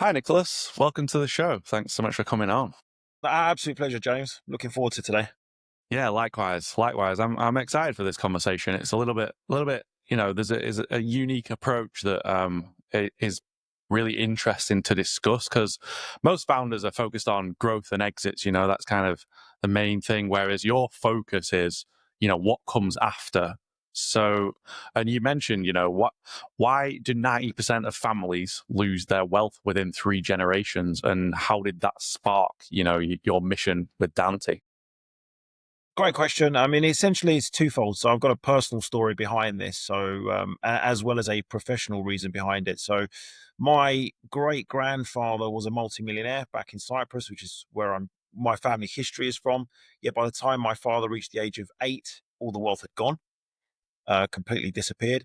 Hi, Nicholas. Welcome to the show. Thanks so much for coming on. Absolute pleasure, James. Looking forward to today. Yeah, likewise. Likewise. I'm excited for this conversation. It's a little bit. Is a unique approach that is really interesting to discuss because most founders are focused on growth and exits. That's kind of the main thing. Whereas your focus is, what comes after. So, and you mentioned, why do 90% of families lose their wealth within 3 generations, and how did that spark, your mission with Danti? Great question. I mean, essentially, it's twofold. So, I've got a personal story behind this, as well as a professional reason behind it. So, my great grandfather was a multimillionaire back in Cyprus, which is where my family history is from. Yet, by the time my father reached the age of 8, all the wealth had gone, completely disappeared.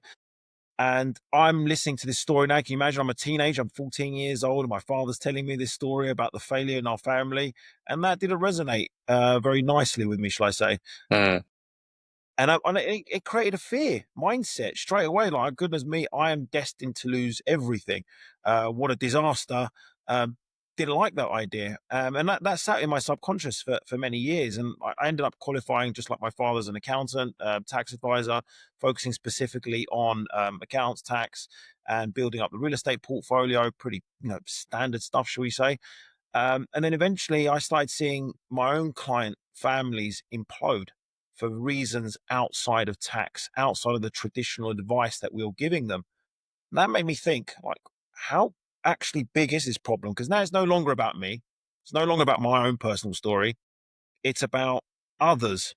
And I'm listening to this story now. Can you imagine? I'm a teenager, I'm 14 years old, and my father's telling me this story about the failure in our family. And that didn't resonate very nicely with me, shall I say. Mm. And it created a fear mindset straight away. Like, goodness me, I am destined to lose everything. What a disaster. Um, didn't like that idea. And that sat in my subconscious for many years. And I ended up qualifying just like my father as an accountant, tax advisor, focusing specifically on accounts, tax, and building up the real estate portfolio. Pretty, standard stuff, shall we say. And then eventually I started seeing my own client families implode for reasons outside of tax, outside of the traditional advice that we were giving them. And that made me think, like, how actually big is this problem? Because now it's no longer about me. It's no longer about my own personal story. It's about others.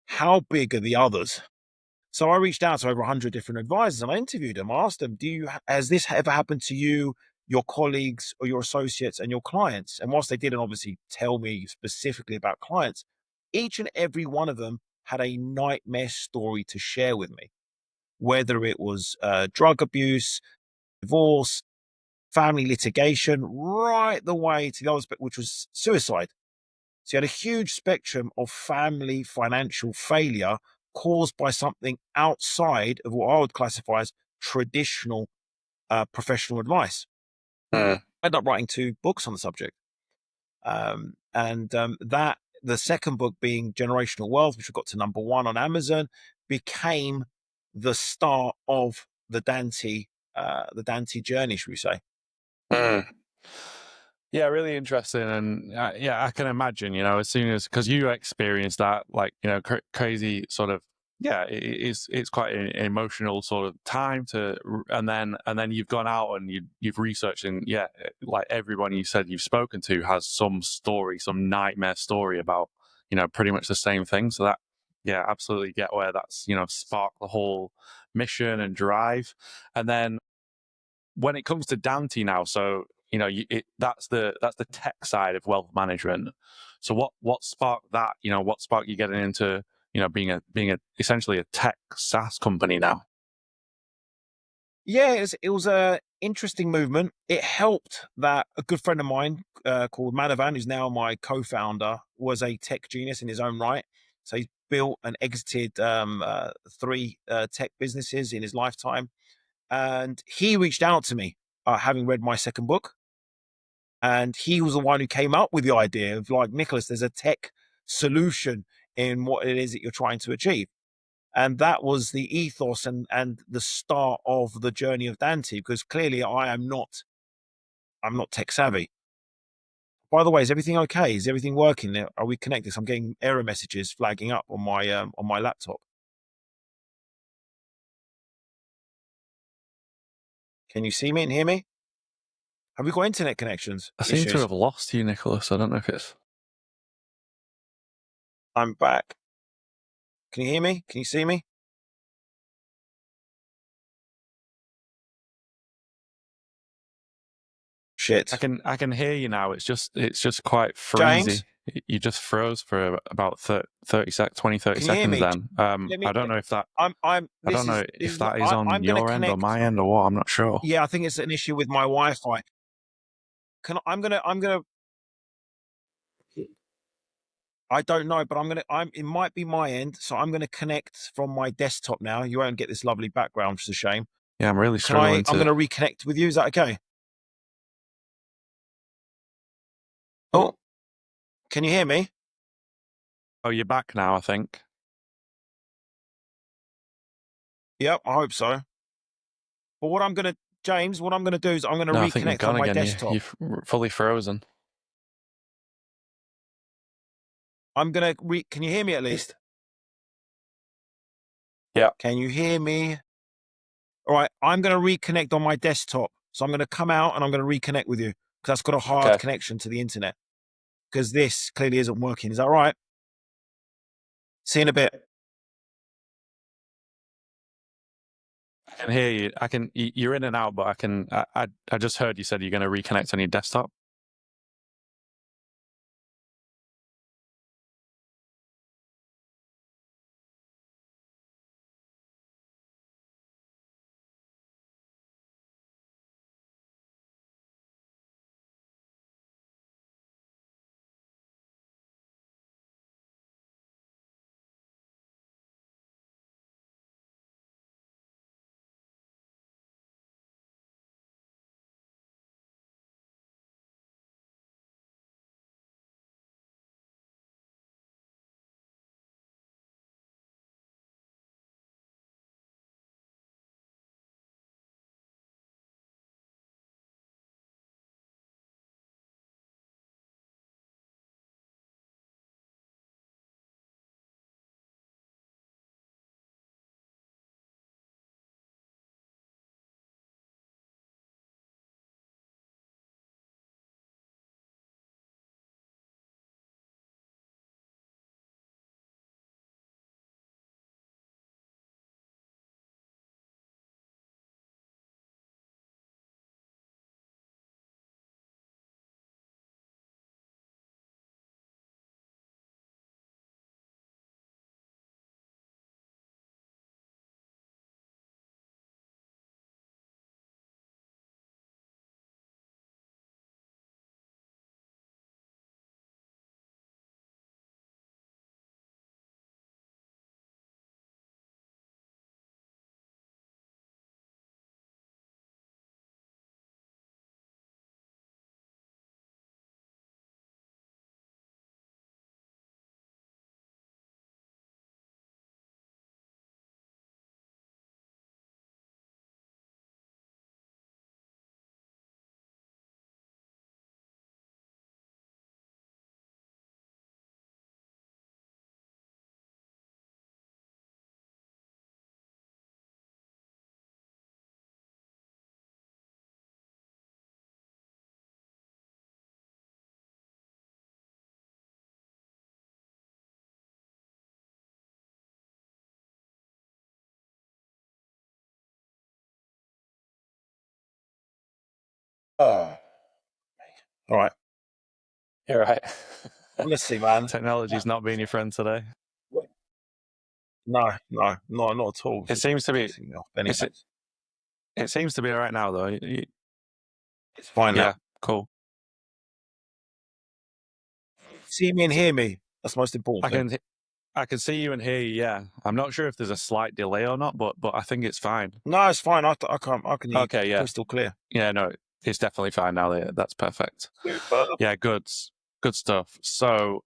How big are the others? So I reached out to over 100 different advisors and I interviewed them. I asked them, has this ever happened to you, your colleagues, or your associates and your clients? And whilst they didn't obviously tell me specifically about clients, each and every one of them had a nightmare story to share with me, whether it was drug abuse, divorce, family litigation, right the way to the other, which was suicide. So you had a huge spectrum of family financial failure caused by something outside of what I would classify as traditional professional advice. Mm. I ended up writing 2 books on the subject. And that the second book being Generational Wealth, which we got to #1 on Amazon, became the start of the Danti journey, should we say. Mm. Yeah, really interesting, and yeah, I can imagine. As soon as because you experienced that, like crazy sort of yeah, it's quite an emotional sort of time and then you've gone out and you've researched and yeah, like everyone you said you've spoken to has some story, some nightmare story about pretty much the same thing. So that yeah, absolutely get where that's sparked the whole mission and drive, and then when it comes to Dante now, so that's the tech side of wealth management. So what sparked that? What sparked you getting into being a essentially a tech SaaS company now? Yeah, it was a interesting movement. It helped that a good friend of mine called Manavan, who's now my co-founder, was a tech genius in his own right. So he's built and exited 3 tech businesses in his lifetime, and he reached out to me, having read my second book, and he was the one who came up with the idea of, like, Nicholas, there's a tech solution in what it is that you're trying to achieve. And that was the ethos and the start of the journey of Dante, because clearly I'm not tech savvy. By the way, is everything okay? Is everything working? Are we connected? I'm getting error messages flagging up on my laptop. Can you see me and hear me? Have we got internet connections I seem to issues? have lost you, Nicholas. I don't know if it's I'm back. Can you hear me? Can you see me? Shit. I can hear you now. It's just quite James, freezy. You just froze for about 30 sec 20 30 can you hear seconds me? then. Let I me don't know if that I this don't know is if what that is on I'm going to your end or connect. my end or what. I'm not sure. Yeah, I think it's an issue with my Wi-Fi. I'm going to I don't know, but it might be my end, so I'm gonna connect from my desktop now. You won't get this lovely background, which is a shame. Yeah, I'm really struggling I'm to. gonna reconnect with you. Is that okay? Oh, can you hear me? Oh, you're back now, I think. Yep, I hope so. But what I'm gonna, James, what I'm gonna do is I'm gonna No, I think you're reconnect on gone my again. desktop. You're fully frozen. I'm gonna can you hear me at least? Yeah. Can you hear me? All right, I'm gonna reconnect on my desktop. So I'm gonna come out and I'm gonna reconnect with you because that's got a hard Okay. connection to the internet. Because this clearly isn't working. Is that right? See you in a bit. I can hear you. You're in and out, but I just heard you said you're going to reconnect on your desktop. Oh, all right. You're right. Honestly, man. Technology's not being your friend today. No, not at all. It It's seems to be. pissing me off. Anyway, It's, it seems to be all right now, though. it's fine now. Yeah, cool. See me and hear me. That's the most important thing. I can see you and hear you. Yeah, I'm not sure if there's a slight delay or not, but I think it's fine. No, it's fine. I can hear you Okay, yeah, crystal clear. yeah, no, it's definitely fine now. That's perfect. Super. Yeah, good stuff. So,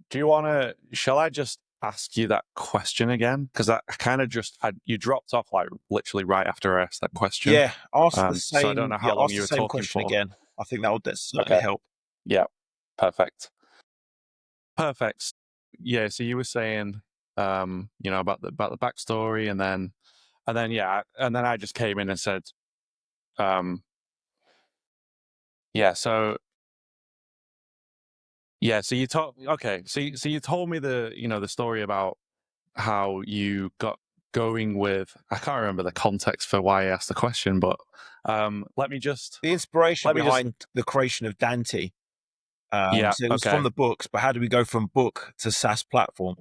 do you want to? Shall I just ask you that question again? Because I kind of you dropped off like literally right after I asked that question. Yeah, ask the So I don't same. know Yeah, how long ask you the were same talking question for. again. I think that would certainly help. Yeah, perfect. Perfect. Yeah. So you were saying, about the backstory, and then yeah, and then I just came in and said, yeah. So yeah. So you told okay. So you told me the story about how you got going with. I can't remember the context for why I asked the question, but let me just The inspiration behind the creation of Danti. Yeah. So it was Okay. from the books, but how do we go from book to SaaS platform?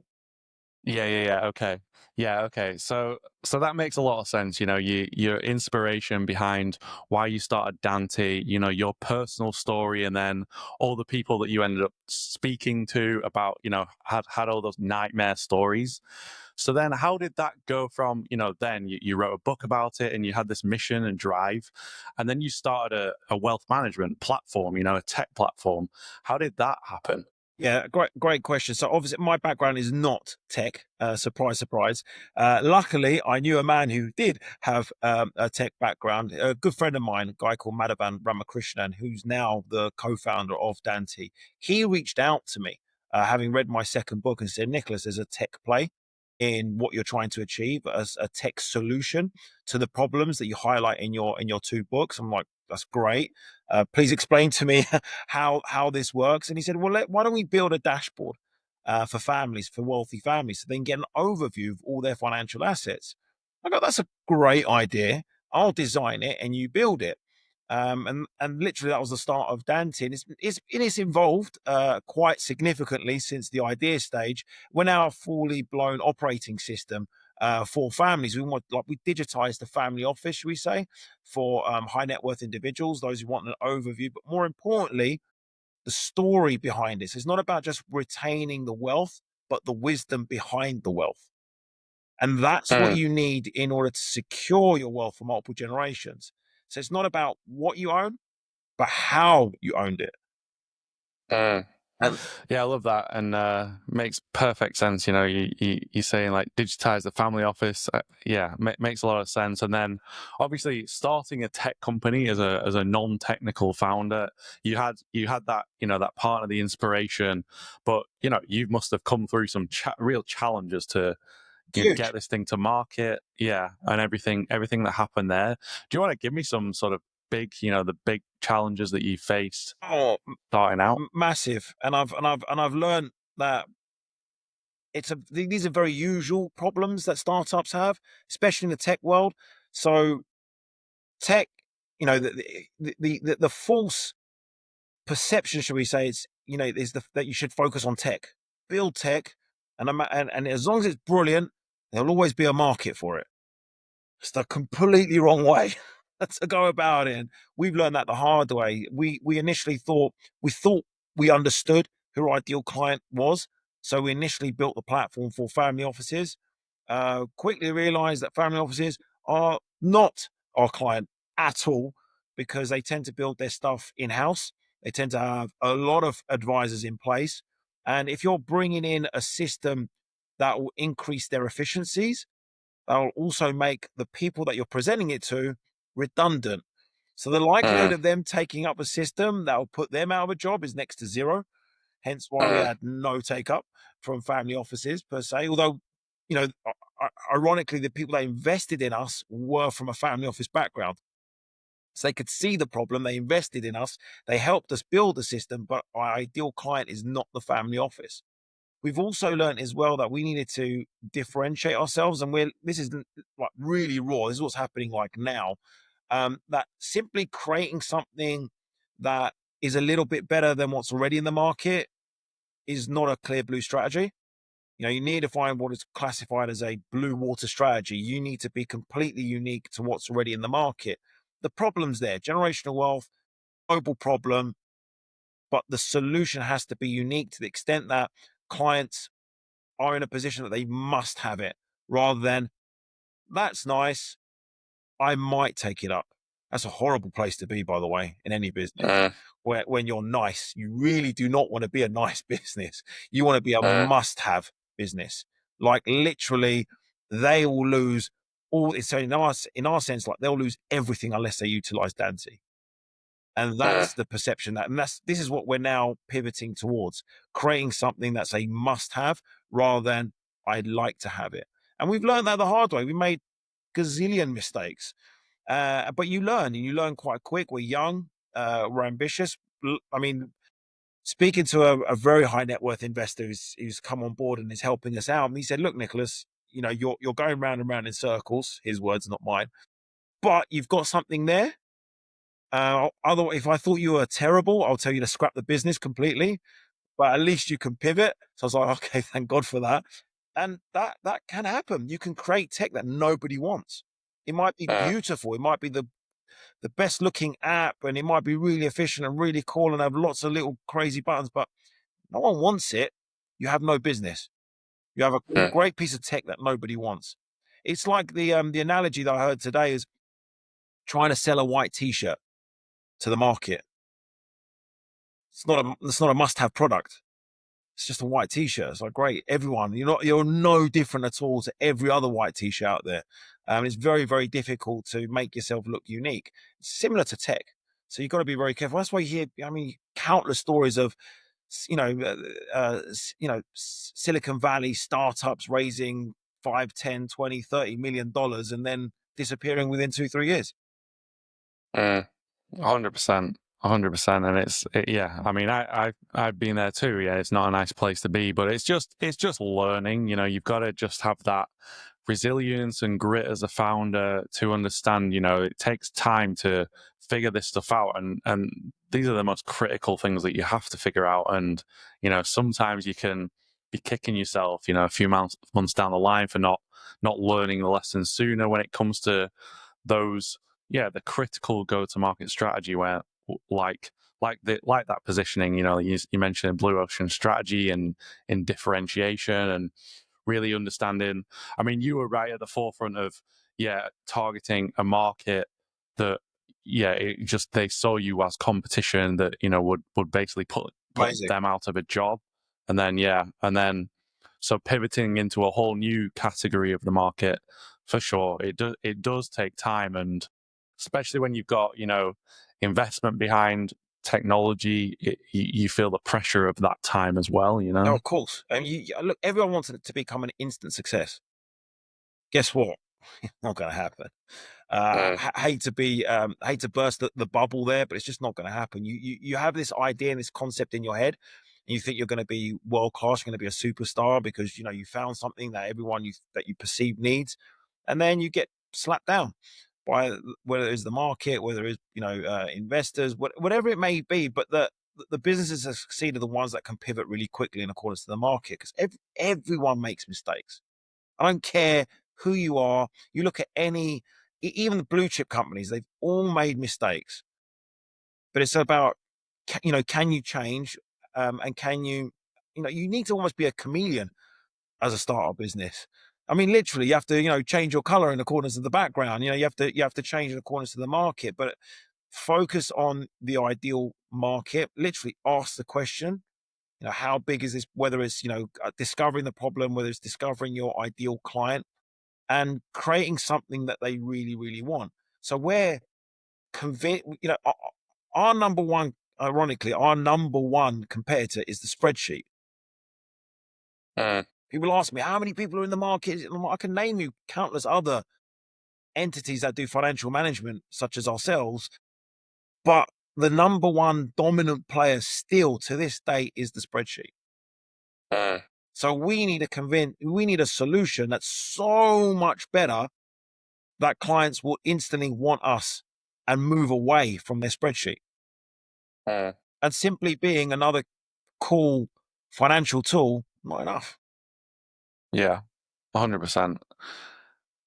Okay. Yeah, okay. So that makes a lot of sense. Your inspiration behind why you started Dante, your personal story, and then all the people that you ended up speaking to about, had all those nightmare stories. So then how did that go from, then you wrote a book about it and you had this mission and drive, and then you started a wealth management platform, a tech platform. How did that happen? Yeah, great question. So obviously, my background is not tech. Surprise, surprise. Luckily, I knew a man who did have a tech background. A good friend of mine, a guy called Madhavan Ramakrishnan, who's now the co-founder of Danti. He reached out to me, having read my second book, and said, "Nicholas, there's a tech play in what you're trying to achieve as a tech solution to the problems that you highlight in your two books." I'm like, "That's great. Please explain to me how this works." And he said, "Well, why don't we build a dashboard for families, for wealthy families, so they can get an overview of all their financial assets?" I go, "That's a great idea. I'll design it and you build it." And literally that was the start of Dante. And it's evolved quite significantly since the idea stage. We're now a fully blown operating system for families. We digitize the family office, should we say, for high net worth individuals, those who want an overview, but more importantly, the story behind this. It's not about just retaining the wealth, but the wisdom behind the wealth. And that's what Mm, you need in order to secure your wealth for multiple generations. So it's not about what you own, but how you owned it. mm. And Yeah, I love that, and makes perfect sense. You're saying like digitize the family office. Yeah, makes a lot of sense. And then obviously starting a tech company as a non-technical founder, you had that that part of the inspiration, but you must have come through some real challenges to get huge. this thing to market. Yeah, and everything that happened there. Do you want to give me some sort of big the big challenges that you faced Oh, starting out? massive. And I've learned that these are very usual problems that startups have, especially in the tech world. So tech, the false perception, should we say, is that you should focus on tech, build tech, and as long as it's brilliant, there'll always be a market for it. It's the completely wrong way to go about it. And we've learned that the hard way. We initially thought we understood who our ideal client was, so we initially built the platform for family offices. Quickly realized that family offices are not our client at all, because they tend to build their stuff in house. They tend to have a lot of advisors in place, and if you're bringing in a system that will increase their efficiencies, that'll also make the people that you're presenting it to redundant. So the likelihood Mm, of them taking up a system that will put them out of a job is next to zero. Hence why we mm, had no take up from family offices per se. Although, ironically, the people that invested in us were from a family office background. So they could see the problem. They invested in us. They helped us build the system, but our ideal client is not the family office. We've also learned as well that we needed to differentiate ourselves, and this is like really raw. This is what's happening like now. That simply creating something that is a little bit better than what's already in the market is not a clear blue strategy. You need to find what is classified as a blue water strategy. You need to be completely unique to what's already in the market. The problem's there: generational wealth, global problem, but the solution has to be unique to the extent that clients are in a position that they must have it, rather than, "That's nice, I might take it up." That's a horrible place to be, by the way, in any business. mm, Where when you're nice, you really do not want to be a nice business. You want to be a mm, must-have business. Like literally, they will lose all. So in our sense, like they'll lose everything unless they utilize Dancy. And mm, that's the perception this is what we're now pivoting towards, creating something that's a must have rather than I'd like to have it. And we've learned that the hard way. We made gazillion mistakes, but you learn, and you learn quite quick. We're young, we're ambitious. I mean, speaking to a very high net worth investor who's come on board and is helping us out, and he said, "Look, Nicholas, you're going round and round in circles." His words, not mine. But you've got something there. Otherwise, if I thought you were terrible, I'll tell you to scrap the business completely. But at least you can pivot. So I was like, okay, thank God for that. And that can happen. You can create tech that nobody wants. It might be Mm, beautiful. It might be the best looking app, and it might be really efficient and really cool and have lots of little crazy buttons, but no one wants it. You have no business. You have a mm, great piece of tech that nobody wants. It's like the analogy that I heard today is trying to sell a white t-shirt to the market. It's not a must-have product. It's just a white t-shirt. It's like, great, everyone, you're no different at all to every other white t-shirt out there. It's very, very difficult to make yourself look unique. It's similar to tech. So you've got to be very careful. That's why you hear, I mean, countless stories of, Silicon Valley startups raising 5, 10, 20, $30 million and then disappearing within 2, 3 years. mm. 100%, 100%, and yeah. I mean, I've been there too. Yeah, it's not a nice place to be, but it's just learning. You know, you've got to just have that resilience and grit as a founder to understand. You know, it takes time to figure this stuff out, and these are the most critical things that you have to figure out. And you know, sometimes you can be kicking yourself, you know, a few months down the line for not learning the lessons sooner when it comes to those, yeah, the critical go-to-market strategy where like that positioning, you know, you mentioned blue ocean strategy and in differentiation and really understanding. I mean, you were right at the forefront of, yeah, targeting a market that, yeah, it just, they saw you as competition that, you know, would basically put Amazing. them out of a job. And then, yeah, and then so pivoting into a whole new category of the market, for sure, it does take time, and especially when you've got, you know, investment behind technology, you feel the pressure of that time as well, you Oh, know. of course. And look, everyone wants it to become an instant success. Guess what? Not going to happen. Mm, Hate to burst the bubble there, but it's just not going to happen. You have this idea and this concept in your head, and you think you're going to be world class, you're going to be a superstar because you found something that everyone that you perceive needs, and then you get slapped down by whether it's the market, whether it's investors, whatever it may be. But the businesses that succeed are the ones that can pivot really quickly in accordance to the market because everyone makes mistakes. I don't care who you are. You look at even the blue chip companies, they've all made mistakes. But it's about, can you change? And you need to almost be a chameleon as a startup business. I mean, literally, you have to, change your color in accordance to the background. You have to change in accordance to the market, but focus on the ideal market. Literally ask the question, how big is this? Whether it's, discovering the problem, whether it's discovering your ideal client and creating something that they really, really want. So we're convinced, our number one, ironically, our number one competitor is the spreadsheet. mm, People ask me, how many people are in the market? I can name you countless other entities that do financial management, such as ourselves. But the number one dominant player still to this day is the spreadsheet. mm, So we need a solution that's so much better that clients will instantly want us and move away from their spreadsheet. mm. And simply being another cool financial tool, not enough. Yeah, 100%.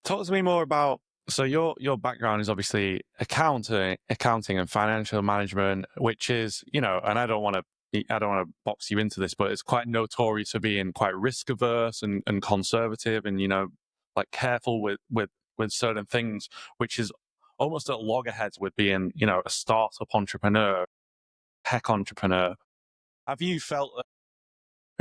Talk to me more about, so your background is obviously accounting and financial management, which is, you know, and I don't want to box you into this, but it's quite notorious for being quite risk averse and conservative and, you know, like careful with certain things, which is almost at loggerheads with being, you know, a startup entrepreneur, tech entrepreneur. Have you felt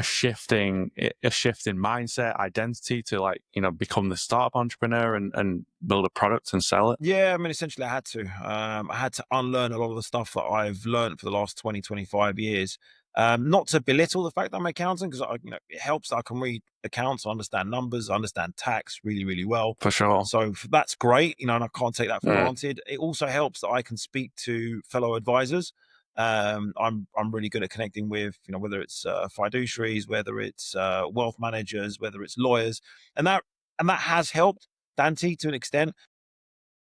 a shift in mindset, identity to, like, you know, become the startup entrepreneur and build a product and sell it? Yeah, I mean, essentially, I had to. I had to unlearn a lot of the stuff that I've learned for the last 20, 25 years. Not to belittle the fact that I'm accounting, because it helps that I can read accounts, understand numbers, understand tax really, really well. For sure. So that's great, and I can't take that for Mm, granted. It also helps that I can speak to fellow advisors. I'm really good at connecting with, whether it's fiduciaries, whether it's wealth managers, whether it's lawyers, and that has helped Danti to an extent.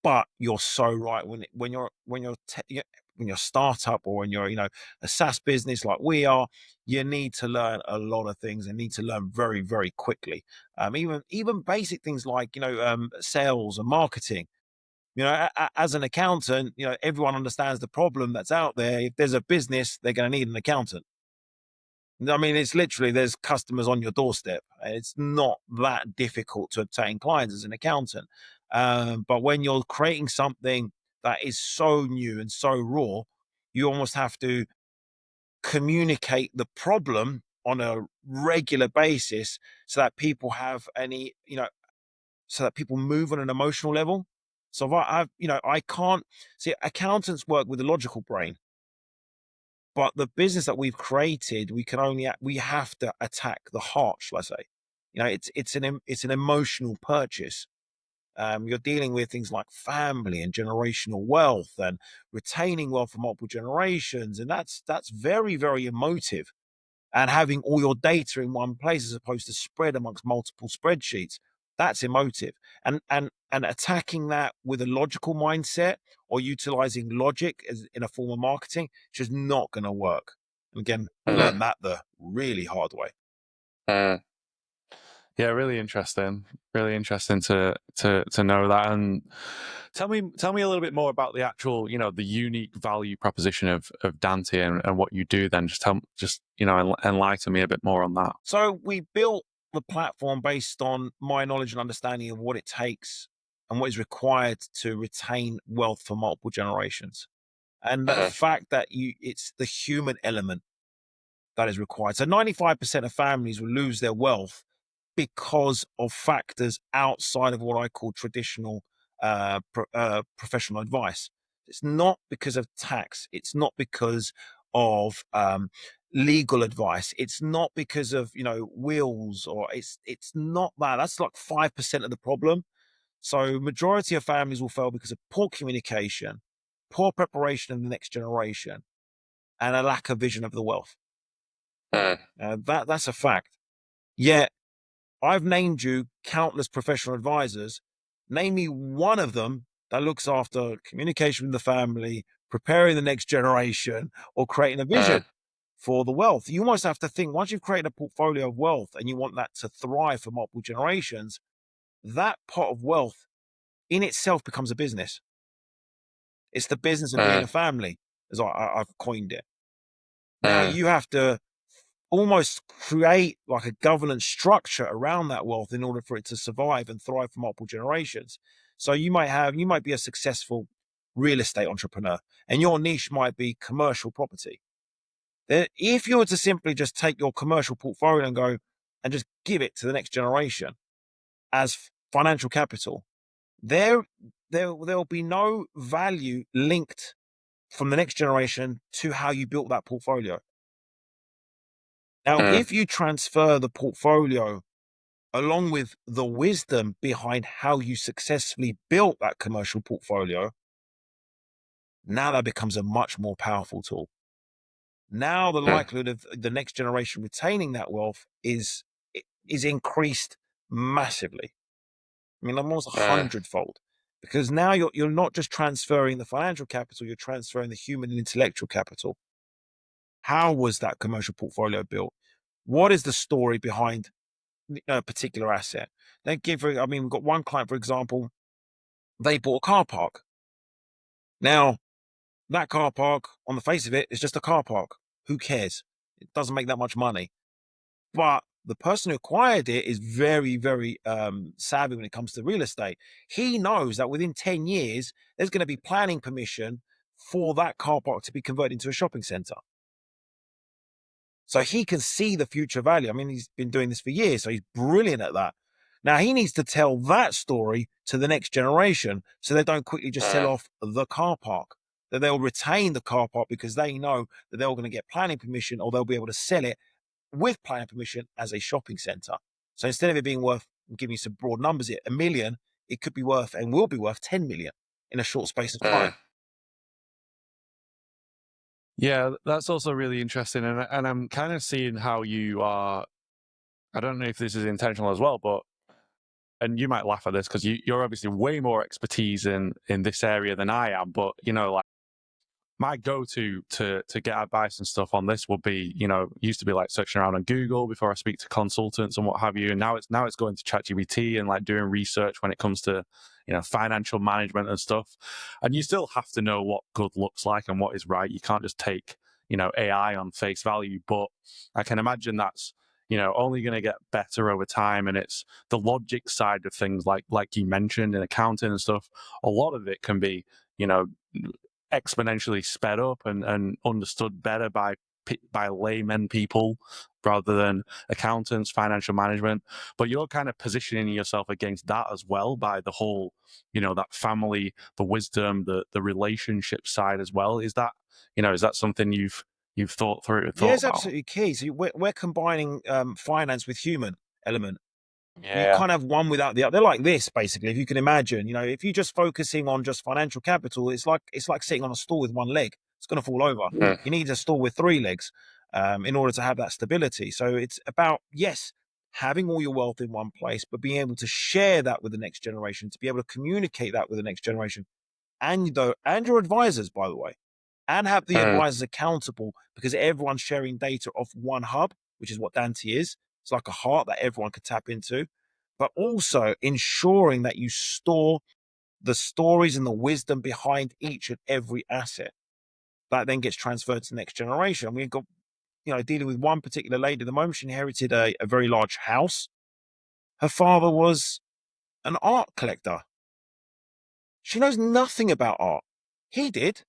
But you're so right when you're a startup or when you're a SaaS business like we are, you need to learn a lot of things and need to learn very very quickly. Even basic things like sales and marketing. As an accountant, everyone understands the problem that's out there. If there's a business, they're going to need an accountant. I mean, it's literally there's customers on your doorstep. It's not that difficult to obtain clients as an accountant. But when you're creating something that is so new and so raw, you almost have to communicate the problem on a regular basis so that people have so that people move on an emotional level. So if I can't see accountants work with a logical brain, but the business that we've created, we have to attack the heart, shall I say? It's an emotional purchase. You're dealing with things like family and generational wealth and retaining wealth for multiple generations, and that's very very emotive. And having all your data in one place as opposed to spread amongst multiple spreadsheets, that's emotive. And attacking that with a logical mindset or utilizing logic as in a form of marketing, it's just not going to work. And again, we learned that the really hard way. Mm. Yeah, really interesting. Really interesting to know that. And tell me a little bit more about the actual, the unique value proposition of Danti and what you do. Then just enlighten me a bit more on that. So we built the platform based on my knowledge and understanding of what it takes and what is required to retain wealth for multiple generations. And the fact that it's the human element that is required. So 95% of families will lose their wealth because of factors outside of what I call traditional professional advice. It's not because of tax. It's not because of legal advice. It's not because of wills, or it's not that. That's like 5% of the problem. So majority of families will fail because of poor communication, poor preparation of the next generation, and a lack of vision of the wealth. That's a fact. Yet I've named you countless professional advisors. Name me one of them that looks after communication with the family, preparing the next generation, or creating a vision for the wealth. You almost have to think once you've created a portfolio of wealth and you want that to thrive for multiple generations, that pot of wealth in itself becomes a business. It's the business of being a family, as I've coined it. Now you have to almost create like a governance structure around that wealth in order for it to survive and thrive for multiple generations. So you might be a successful real estate entrepreneur and your niche might be commercial property. Then if you were to simply just take your commercial portfolio and go and just give it to the next generation as financial capital, there there'll be no value linked from the next generation to how you built that portfolio. Now, if you transfer the portfolio along with the wisdom behind how you successfully built that commercial portfolio, now that becomes a much more powerful tool. Now the likelihood of the next generation retaining that wealth is increased massively. I mean, almost a hundredfold. Because now you're not just transferring the financial capital, you're transferring the human and intellectual capital. How was that commercial portfolio built? What is the story behind a particular asset? We've got one client, for example, they bought a car park. Now, that car park, on the face of it, is just a car park. Who cares? It doesn't make that much money. But the person who acquired it is very, very savvy when it comes to real estate. He knows that within 10 years, there's going to be planning permission for that car park to be converted into a shopping center. So he can see the future value. I mean, he's been doing this for years, so he's brilliant at that. Now he needs to tell that story to the next generation so they don't quickly just sell off the car park. That they'll retain the car park because they know that they're going to get planning permission or they'll be able to sell it with planning permission as a shopping center. So instead of it being worth, I'm giving you some broad numbers here, 1 million, it could be worth and will be worth 10 million in a short space of time. Yeah, that's also really interesting, and I'm kind of seeing how you are. I don't know if this is intentional as well, but and you might laugh at this because you're obviously way more expertise in this area than I am, but like my go-to to get advice and stuff on this would be, used to be like searching around on Google before I speak to consultants and what have you. And now it's going to ChatGPT and like doing research when it comes to, financial management and stuff. And you still have to know what good looks like and what is right. You can't just take, AI on face value. But I can imagine that's, only going to get better over time. And it's the logic side of things, like you mentioned in accounting and stuff. A lot of it can be, you know, exponentially sped up and understood better by laymen people rather than accountants, financial management. But you're kind of positioning yourself against that as well by the whole, that family, the wisdom, the relationship side as well. Is that something you've thought Yeah, it's about? absolutely key. So we're combining finance with human element. You Yeah. can't have one without the other. They're like this, basically. If you can imagine, if you're just focusing on just financial capital, it's like sitting on a stool with one leg. It's going to fall over. Mm, You need a stool with three legs in order to have that stability. So it's about, yes, having all your wealth in one place, but being able to share that with the next generation, to be able to communicate that with the next generation, and your advisors, by the way, and have the mm, advisors accountable because everyone's sharing data off one hub, which is what Danti is. It's like a heart that everyone could tap into, but also ensuring that you store the stories and the wisdom behind each and every asset that then gets transferred to the next generation. We've got, dealing with one particular lady at the moment. She inherited a very large house. Her father was an art collector. She knows nothing about art. He did.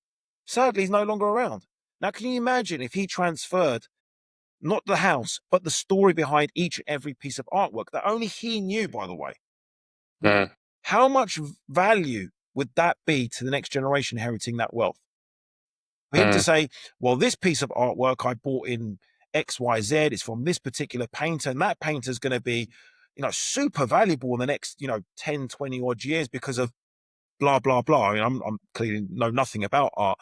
Sadly, he's no longer around. Now, can you imagine if he transferred not the house, but the story behind each and every piece of artwork that only he knew, by the way? mm, How much value would that be to the next generation inheriting that wealth? For him to mm, say, well, this piece of artwork I bought in XYZ, it's from this particular painter, and that painter is going to be, super valuable in the next, 10, 20 odd years because of blah, blah, blah. I mean, I'm clearly know nothing about art,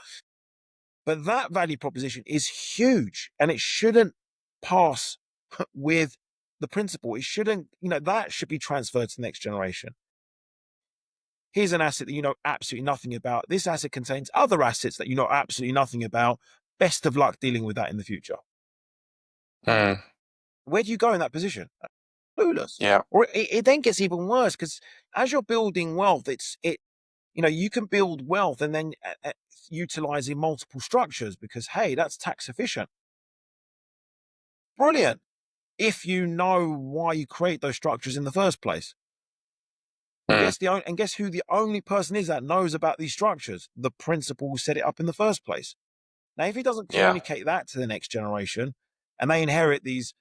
but that value proposition is huge and it shouldn't pass with the principal. It shouldn't, that should be transferred to the next generation. Here's an asset that you know absolutely nothing about. This asset contains other assets that you know absolutely nothing about. Best of luck dealing with that in the future. mm. Where do you go in that position? Clueless. Yeah. Or it then gets even worse because as you're building wealth, you can build wealth and then utilizing multiple structures because, hey, that's tax efficient. Brilliant. If you know why you create those structures in the first place. And Mm, guess who the only person is that knows about these structures? The principal who set it up in the first place. Now, if he doesn't yeah. communicate that to the next generation and they inherit these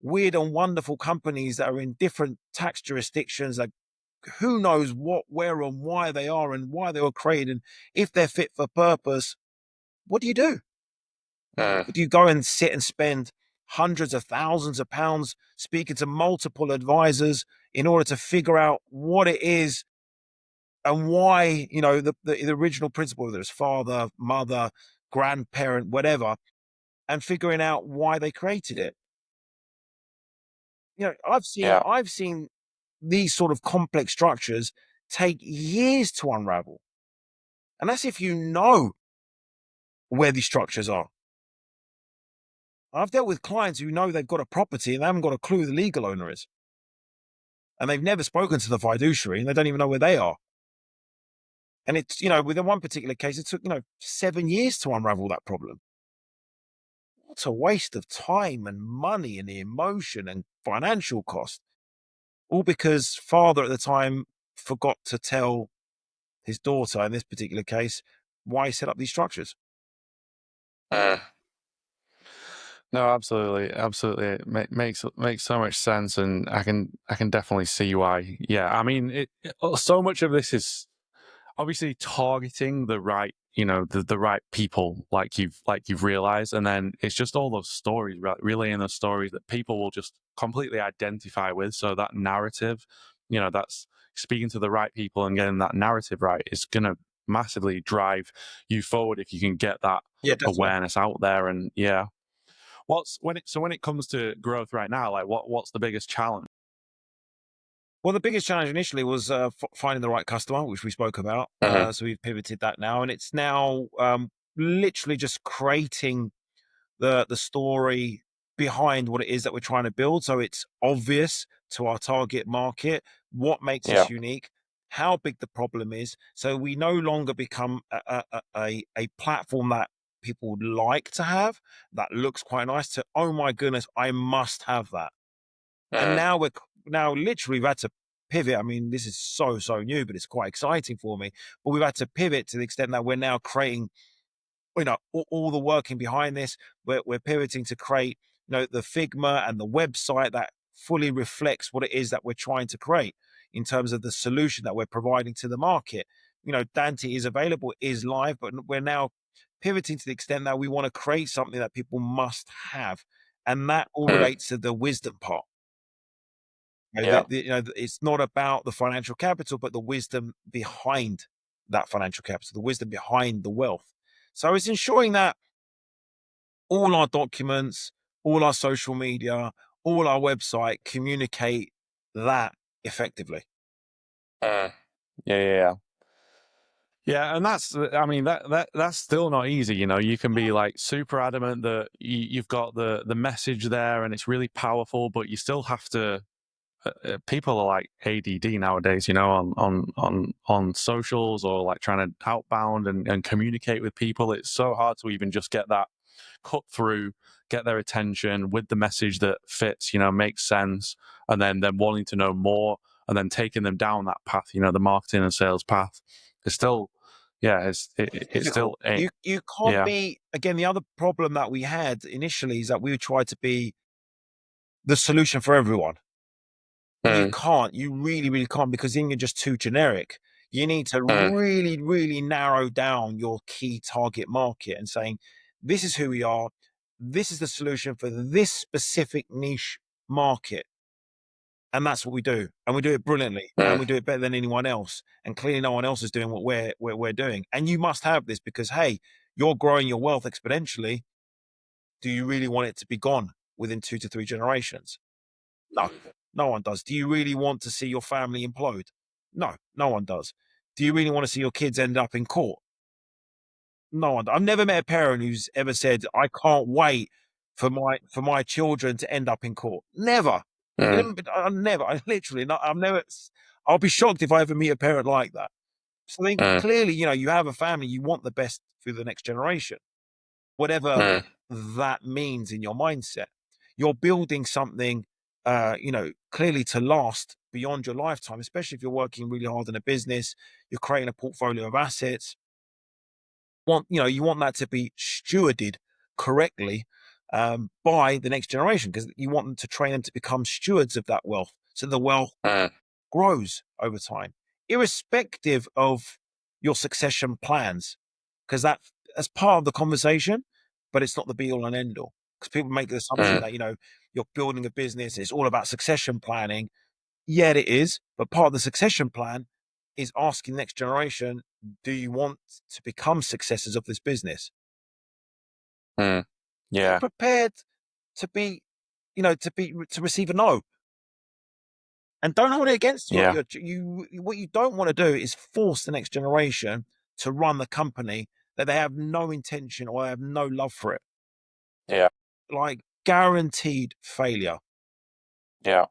weird and wonderful companies that are in different tax jurisdictions, like who knows what, where, and why they are and why they were created, and if they're fit for purpose, what do you do? Mm, Do you go and sit and spend hundreds of thousands of pounds speaking to multiple advisors in order to figure out what it is and why, the original principle, whether it's father, mother, grandparent, whatever, and figuring out why they created it? I've seen yeah. I've seen these sort of complex structures take years to unravel. And that's if you know where these structures are. I've dealt with clients who know they've got a property and they haven't got a clue who the legal owner is. And they've never spoken to the fiduciary and they don't even know where they are. And it's, with one particular case, it took, 7 years to unravel that problem. What a waste of time and money and the emotion and financial cost. All because father at the time forgot to tell his daughter, in this particular case, why he set up these structures. Mm. No, absolutely, absolutely. It makes so much sense, and I can definitely see why. Yeah, I mean, so much of this is obviously targeting the right, the right people, like you've realized, and then it's just all those stories, relaying those stories that people will just completely identify with. So that narrative, that's speaking to the right people and getting that narrative right is gonna massively drive you forward if you can get that Yeah, definitely. awareness out there. And yeah. When it comes to growth right now, like what's the biggest challenge? Well, the biggest challenge initially was finding the right customer, which we spoke about. Mhm. So we've pivoted that now, and it's now literally just creating the story behind what it is that we're trying to build, so it's obvious to our target market what makes Yeah. us unique, how big the problem is, so we no longer become a platform that people would like to have, that looks quite nice, to, oh my goodness, I must have that. And Mhm. now now literally we've had to pivot. I mean, this is so new, but it's quite exciting for me. But we've had to pivot to the extent that we're now creating, all the working behind this. We're pivoting to create, the Figma and the website that fully reflects what it is that we're trying to create in terms of the solution that we're providing to the market. Danti is available, is live, but we're now pivoting to the extent that we want to create something that people must have. And that all Mhm. relates to the wisdom part. Yeah. It's not about the financial capital, but the wisdom behind that financial capital, the wisdom behind the wealth. So it's ensuring that all our documents, all our social media, all our website communicate that effectively. Mhm. Yeah, yeah, yeah. Yeah, and I mean, that's still not easy, you know? You can be, like, super adamant that you've got the message there and it's really powerful, but you still have to people are like ADD nowadays, you know, on socials or like trying to outbound and communicate with people. It's so hard to even just get that cut through, get their attention with the message that fits, you know, makes sense, and then them wanting to know more and then taking them down that path, you know, the marketing and sales path. It's still, yeah, it's Difficult. still a You can't yeah. be, again, the other problem that we had initially is that we would try to be the solution for everyone. You Mm, can't. You really can't, because then you're just too generic. You need to mm, really narrow down your key target market and saying, this is who we are. This is the solution for this specific niche market. And that's what we do. And we do it brilliantly, and we mm, do it better than anyone else. And clearly no one else is doing what we're doing. And you must have this because, hey, you're growing your wealth exponentially. Do you really want it to be gone within 2 to 3 generations? No, no one does. Do you really want to see your family implode? No, no one does. Do you really want to see your kids end up in court? No one. I've never met a parent who's ever said, "I can't wait for my children to end up in court." Never. mm, I never. I literally. Not, I've never. I'll be shocked if I ever meet a parent like that. So then mm, clearly, you have a family. You want the best for the next generation, whatever mm, that means in your mindset. You're building something, clearly to last beyond your lifetime, especially if you're working really hard in a business, you're creating a portfolio of assets. You want that to be stewarded correctly, by the next generation, because you want them to train them to become stewards of that wealth. So the wealth mm, grows over time, irrespective of your succession plans, because that's part of the conversation, but it's not the be all and end all. Because people make the assumption mm, that you're building a business, it's all about succession planning. Yet it is, but part of the succession plan is asking next generation, do you want to become successors of this business? mm. Be Yeah, prepared to be, to receive a no. And don't hold it against yeah, what you don't want to do is force the next generation to run the company that they have no intention or have no love for it. yeah, Like, guaranteed failure. yeah.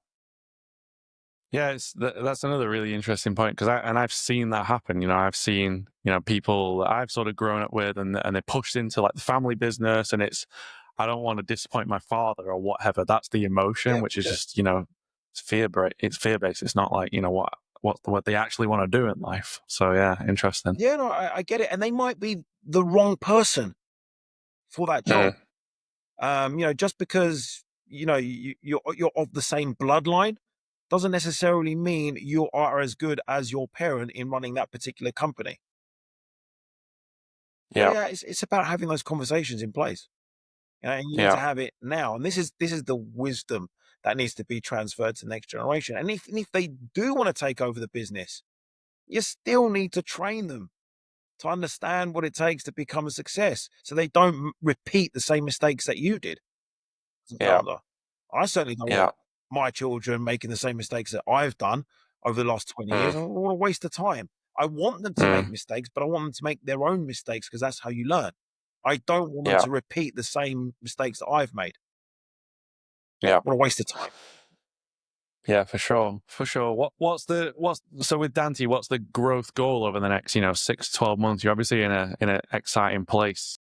Yeah, that's another really interesting point because I've seen that happen. You know, I've seen people that I've sort of grown up with, and they pushed into like the family business, and it's I don't want to disappoint my father or whatever. That's the emotion, Yeah, which is just it's it's fear based. It's not like what they actually want to do in life. So yeah, interesting. yeah, no, I get it. And they might be the wrong person for that job. Mm, Just because you're of the same bloodline doesn't necessarily mean you are as good as your parent in running that particular company. So yeah, yeah, it's about having those conversations in place, and you need to yeah, have it now. And this is the wisdom that needs to be transferred to the next generation. And if they do want to take over the business, you still need to train them to understand what it takes to become a success, so they don't repeat the same mistakes that you did as a yeah, founder. I certainly don't want yeah, my children making the same mistakes that I've done. over the last 20 years. Mm. I don't want to waste the time. I want them to make Mm. mistakes, but I want them to make their own mistakes because that's how you learn. I don't want them Yeah. to repeat the same mistakes that I've made. Yeah. What a waste of time. Yeah, for sure. For sure. What's so with Danti, what's the growth goal over the next, 6 to 12 months? You're obviously in an exciting place.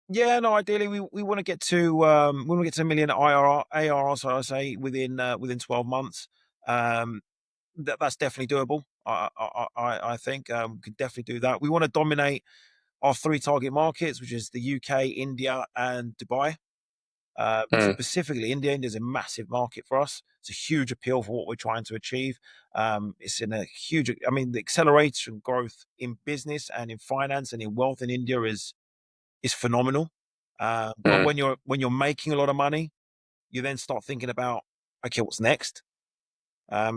Yeah, no, ideally we want to get to a million ARR, so I say within 12 months. That's definitely doable. I think we could definitely do that. We want to dominate our three target markets, which is the UK, India, and Dubai. Mm. Specifically, India is a massive market for us. It's a huge appeal for what we're trying to achieve. It's in a huge. I mean, the acceleration growth in business and in finance and in wealth in India is phenomenal. But Mm. when you're making a lot of money, you then start thinking about, okay, what's next?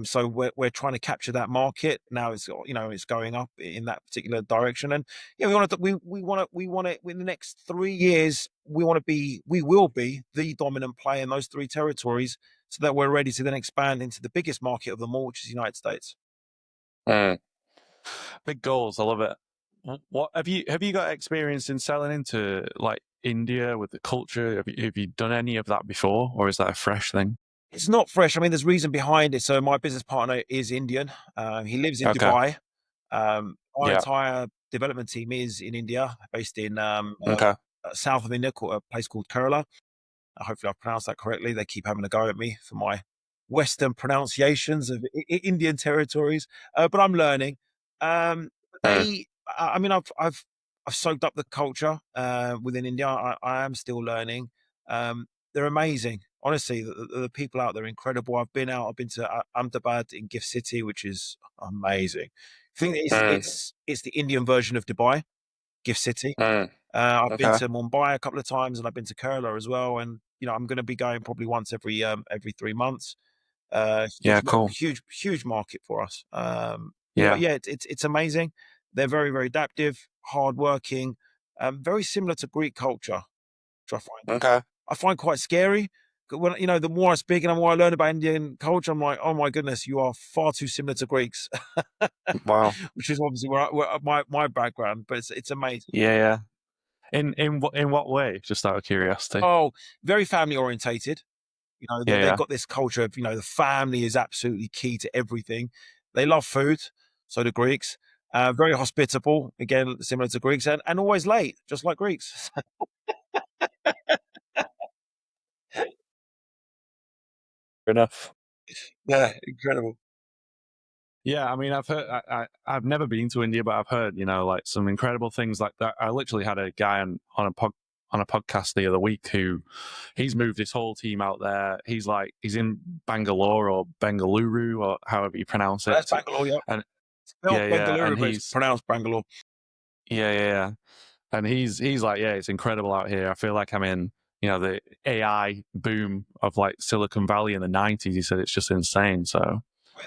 So we're trying to capture that market now. It's going up in that particular direction, and yeah, we want to in the next 3 years we will be the dominant player in those three territories, so that we're ready to then expand into the biggest market of them all, which is the United States. Mm. Big goals. I love it. What have you got experience in selling into like India with the culture? Have you done any of that before, or is that a fresh thing? It's not fresh. I mean, there's reason behind it. So my business partner is Indian. He lives in Okay. Dubai. Our Yeah. entire development team is in India, based in Okay. south of India, called a place called Kerala. Hopefully, I pronounced that correctly. They keep having a go at me for my Western pronunciations of Indian territories, but I'm learning. Mm. I mean, I've soaked up the culture within India. I am still learning. They're amazing. Honestly, the people out there are incredible. I've been out. I've been to Ahmedabad in Gift City, which is amazing. I think Mm. it's the Indian version of Dubai, Gift City. Mm. I've been Okay. to Mumbai a couple of times, and I've been to Kerala as well. And I'm going to be going probably once every 3 months. Yeah. Cool. Huge market for us. Yeah. Yeah, it's amazing. They're very very adaptive, hardworking, very similar to Greek culture, which Okay. I find quite scary. When the more I speak and the more I learn about Indian culture, I'm like, oh my goodness, you are far too similar to Greeks, Wow. which is obviously where my background. But it's amazing. Yeah. Yeah. In what way? Just out of curiosity. Oh, very family orientated. Yeah. They've Yeah. got this culture of, the family is absolutely key to everything. They love food, so do Greeks. Very hospitable, again, similar to Greeks, and always late, just like Greeks. Fair enough. Yeah, incredible. Yeah, I mean, I've heard. I've never been to India, but I've heard, like some incredible things like that. I literally had a guy on a podcast the other week who he's moved his whole team out there. He's in Bangalore or Bengaluru or however you pronounce That's it. Bangalore, yeah. And Spelled yeah, yeah, Bengaluru, and but it's he's pronounced Bangalore. yeah, yeah, yeah, and he's like, yeah, it's incredible out here. I feel like I'm in, the AI boom of like Silicon Valley in the '90s. He said it's just insane. So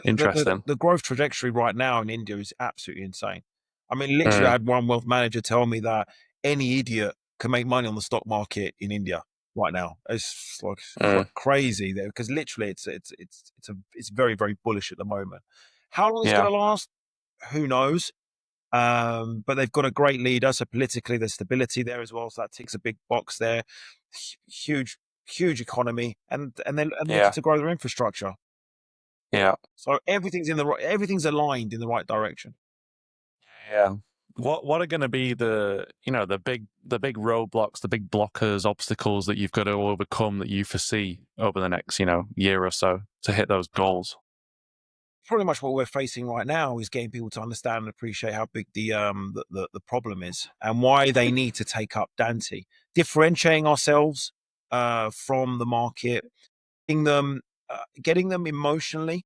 interesting. The growth trajectory right now in India is absolutely insane. I mean, literally, I Mm. had one wealth manager tell me that any idiot can make money on the stock market in India right now. It's like Mm. crazy there, because literally it's very very bullish at the moment. How long it's Yeah, going to last? Who knows? But they've got a great leader, so politically there's stability there as well. So that ticks a big box there. Huge economy, and they're looking yeah, to grow their infrastructure. yeah. So everything's aligned in the right direction. Yeah. What are going to be the big roadblocks, the big blockers, obstacles that you've got to overcome that you foresee over the next year or so to hit those goals? Pretty much what we're facing right now is getting people to understand and appreciate how big the problem is, and why they need to take up Dante, differentiating ourselves from the market, getting them emotionally,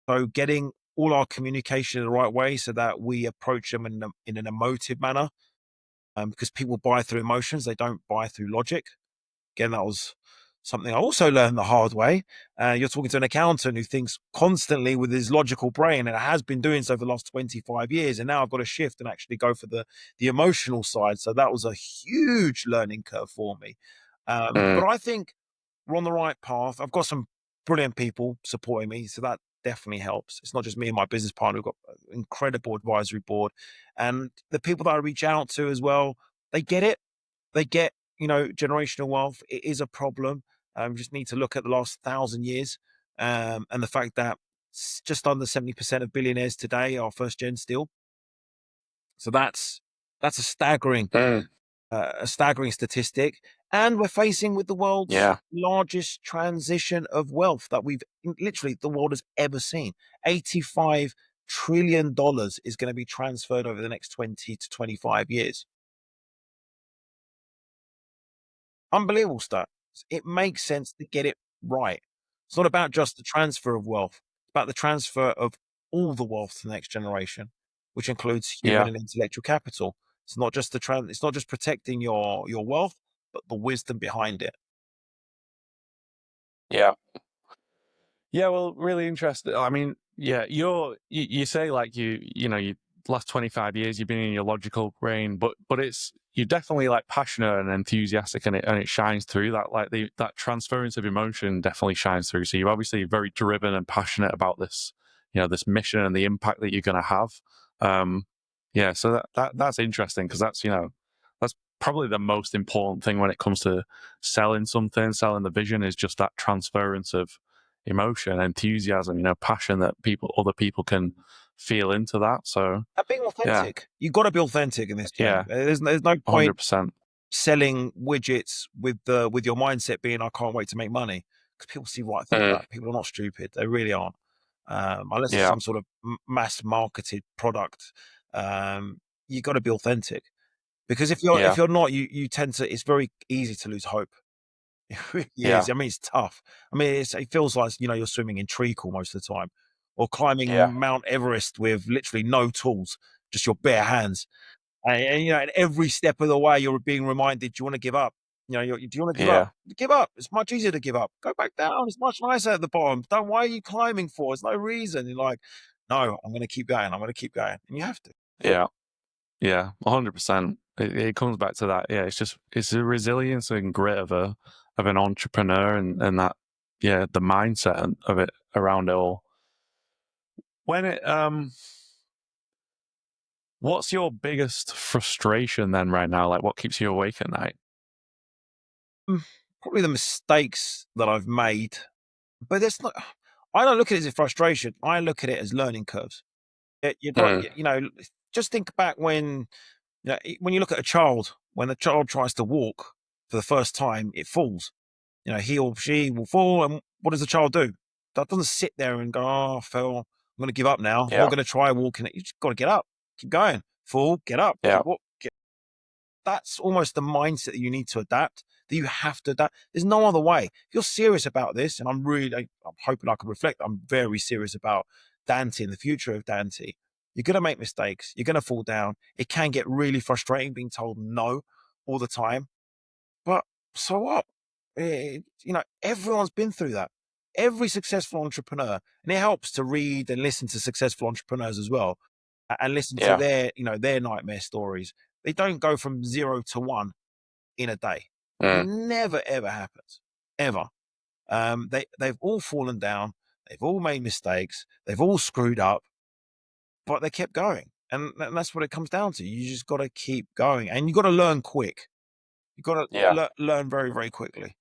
so getting all our communication in the right way, so that we approach them in an emotive manner, because people buy through emotions, they don't buy through logic. Again, that was something I also learned the hard way. You're talking to an accountant who thinks constantly with his logical brain, and it has been doing so for the last 25 years. And now I've got to shift and actually go for the emotional side. So that was a huge learning curve for me. Mm. But I think we're on the right path. I've got some brilliant people supporting me, so definitely helps. It's not just me and my business partner. We've got an incredible advisory board, and the people that I reach out to as well, they get it. They get, generational wealth. It is a problem. We just need to look at the last 1,000 years, and the fact that just under 70% of billionaires today are first gen still. So that's Mm. a staggering statistic. And we're facing with the world's Yeah. largest transition of wealth that literally the world has ever seen. $85 trillion is going to be transferred over the next 20 to 25 years. Unbelievable stuff. It makes sense to get it right. It's not about just the transfer of wealth. It's about the transfer of all the wealth to the next generation, which includes human Yeah. and intellectual capital. It's not just protecting your wealth, but the wisdom behind it. Yeah. Yeah, well, really interesting. I mean, yeah, you say like you last 25 years you've been in your logical brain, but it's you're definitely like passionate and enthusiastic, and it shines through that like that transference of emotion definitely shines through. So you're obviously very driven and passionate about this, this mission and the impact that you're going to have. Um, yeah, so that's interesting because that's probably the most important thing when it comes to selling something, selling the vision is just that transference of emotion, enthusiasm, passion that other people can feel into that. So And being yeah, authentic. You've got to be authentic in this game. yeah, There's no point 100%. selling widgets with your mindset being I can't wait to make money, because people see right through Mm. that. People are not stupid. They really aren't. Unless it's Yeah, some sort of mass marketed product, you got to be authentic, because if yeah, you're not, you tend to. It's very easy to lose hope. It really is. yeah, I mean, it's tough. I mean, it feels like you're swimming in treacle most of the time, or yeah, climbing Mount Everest with literally no tools, just your bare hands. And at every step of the way, you're being reminded, "Do you want to give up? Do you want to give up? yeah, Give up. It's much easier to give up. Go back down. It's much nicer at the bottom. Don't. Why are you climbing for? There's no reason." You're like, "No, I'm going to keep going. I'm going to keep going," and you have to. yeah, yeah, 100%. It comes back to that. Yeah, it's the resilience and grit of an entrepreneur and that the mindset of it around it all. When it what's your biggest frustration then right now? Like what keeps you awake at night? Mm, Probably the mistakes that I've made, but it's not. I don't look at it as a frustration. I look at it as learning curves. You don't. Mm. Just think back when you look at a child, when a child tries to walk for the first time, it falls. He or she will fall, and what does the child do? That doesn't sit there and go, "Oh, I fell. I'm going to give up now. I'm not Yeah, going to try walking it." You just got to get up, keep going, fall, get up, yeah, keep walk. That's almost the mindset that you need to adapt. That you have to adapt. There's no other way. If you're serious about this, and I'm hoping I can reflect. I'm very serious about Danti and the future of Danti. You're going to make mistakes. You're going to fall down. It can get really frustrating being told no all the time. But so what? Everyone's been through that. Every successful entrepreneur, and it helps to read and listen to successful entrepreneurs as well, and listen to yeah, their nightmare stories. They don't go from 0 to 1 in a day. mm, Never ever happens, ever. They've all fallen down. They've all made mistakes. They've all screwed up, but they kept going, and that's what it comes down to. You just got to keep going, and you got to learn quick. You got to yeah, learn very very quickly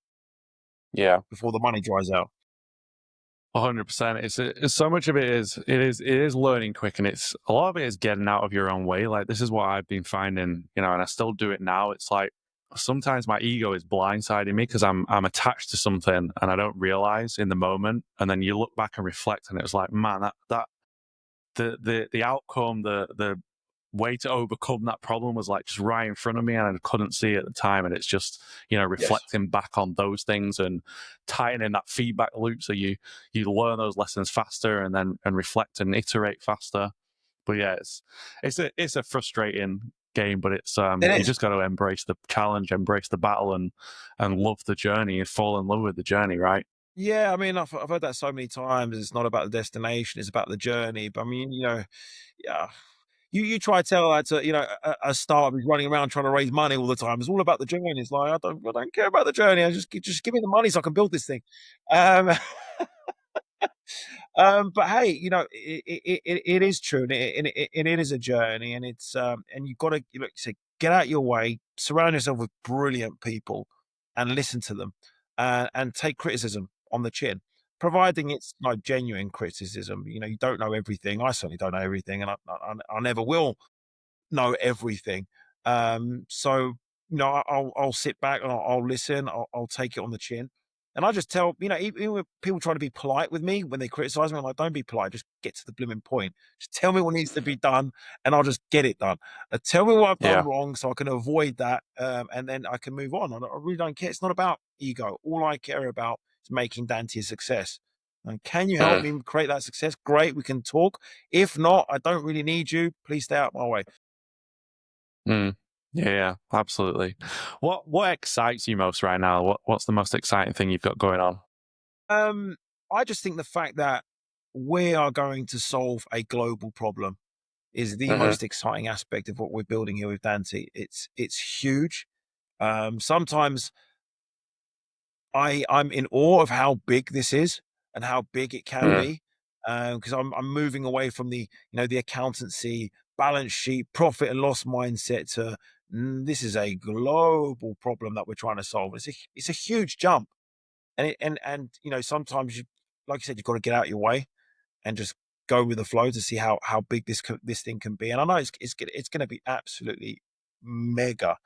yeah. before the money dries out. 100%. It's so much of it is learning quick, and it's a lot of it is getting out of your own way. Like this is what I've been finding, and I still do it now. It's like sometimes my ego is blindsiding me because I'm attached to something and I don't realize in the moment, and then you look back and reflect, and it was like, man, that the outcome, the way to overcome that problem was like just right in front of me and I couldn't see it at the time. And it's just, Yes. reflecting back on those things and tightening that feedback loop so you learn those lessons faster and reflect and iterate faster. But yeah, it's a frustrating game, but it's It you is. just got to embrace the challenge, embrace the battle, and love the journey and fall in love with the journey, right? Yeah, I mean, I've heard that so many times. It's not about the destination; it's about the journey. But I mean, yeah, you try to tell that to a startup who's running around trying to raise money all the time. It's all about the journey. It's like I don't care about the journey. I just give me the money so I can build this thing. Um, But hey, you know, it is true, and it is a journey, and it's and you've got to, like you say, get out your way, surround yourself with brilliant people, and listen to them, and take criticism on the chin, providing it's like genuine criticism. You know, you don't know everything. I certainly don't know everything, and I never will know everything. So you know, I'll sit back and I'll listen. I'll take it on the chin, and I just tell, you know, even when people try to be polite with me when they criticize me, I'm like, don't be polite. Just get to the blooming point. Just tell me what needs to be done, and I'll just get it done. Tell me what I've done Yeah. wrong so I can avoid that, and then I can move on. I really don't care. It's not about ego. All I care about is making Danti a success. And can you help Mm, me create that success? Great, we can talk. If not, I don't really need you. Please stay out my way. mm. Yeah, yeah, absolutely. What excites you most right now? What's the most exciting thing you've got going on? Um, I just think the fact that we are going to solve a global problem is the Hmm. most exciting aspect of what we're building here with Dante. It's huge. Sometimes I'm in awe of how big this is and how big it can Mm, be. Because I'm moving away from the, you know, the accountancy, balance sheet, profit and loss mindset to, this is a global problem that we're trying to solve. It's a huge jump. And you know, sometimes you, like you said, you've got to get out your way and just go with the flow to see how big this thing can be. And I know it's going to be absolutely mega.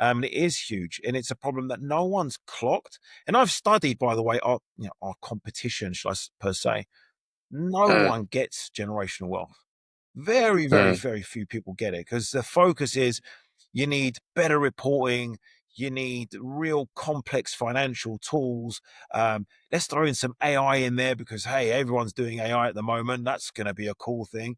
It is huge, and it's a problem that no one's clocked. And I've studied, by the way, our, you know, our competition, per se. No mm, one gets generational wealth. Very, very, mm, very few people get it because the focus is you need better reporting, you need real complex financial tools. Let's throw in some AI in there because hey, everyone's doing AI at the moment. That's going to be a cool thing.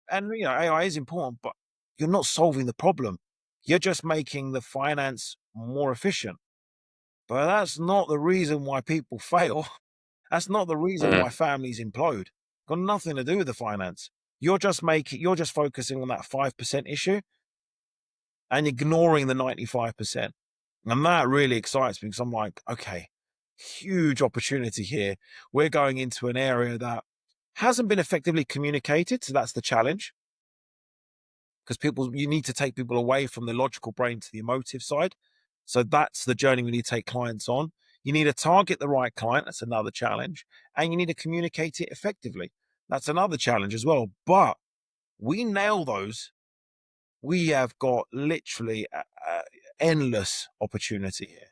And you know, AI is important, but you're not solving the problem. You're just making the finance more efficient. But that's not the reason why people fail. That's not the reason mm. why families implode. Got nothing to do with the finance. You're just focusing on that 5% issue and ignoring the 95%. And that really excites me because I'm like, okay, huge opportunity here. We're going into an area that hasn't been effectively communicated. So that's the challenge because you need to take people away from the logical brain to the emotive side. So that's the journey we need to take clients on. You need to target the right client. That's another challenge. And you need to communicate it effectively. That's another challenge as well. But we nail those. We have got literally endless opportunity here.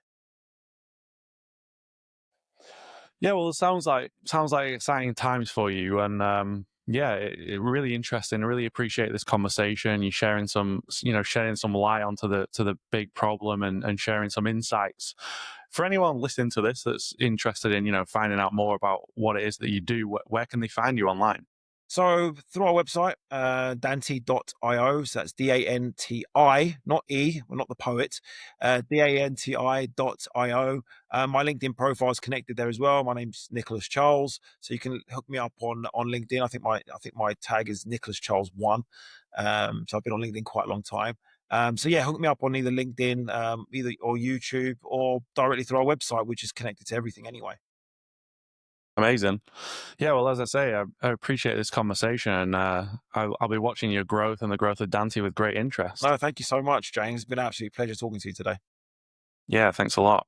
Yeah, well, it sounds like exciting times for you, and yeah, really interesting. I really appreciate this conversation. You sharing some, you know, shedding some light onto the big problem and sharing some insights. For anyone listening to this that's interested in, you know, finding out more about what it is that you do, where can they find you online? So through our website, Danti.io, so that's Danti, not E, we're not the poet, Danti.io. My LinkedIn profile is connected there as well. My name's Nicholas Charles, so you can hook me up on LinkedIn. I think my tag is Nicholas Charles one. So I've been on LinkedIn quite a long time. So yeah, hook me up on either LinkedIn, either or YouTube, or directly through our website, which is connected to everything anyway. Amazing. Yeah, well, as I say, I appreciate this conversation, and I'll be watching your growth and the growth of Dante with great interest. No, thank you so much, James. It's been an absolute pleasure talking to you today. Yeah, thanks a lot.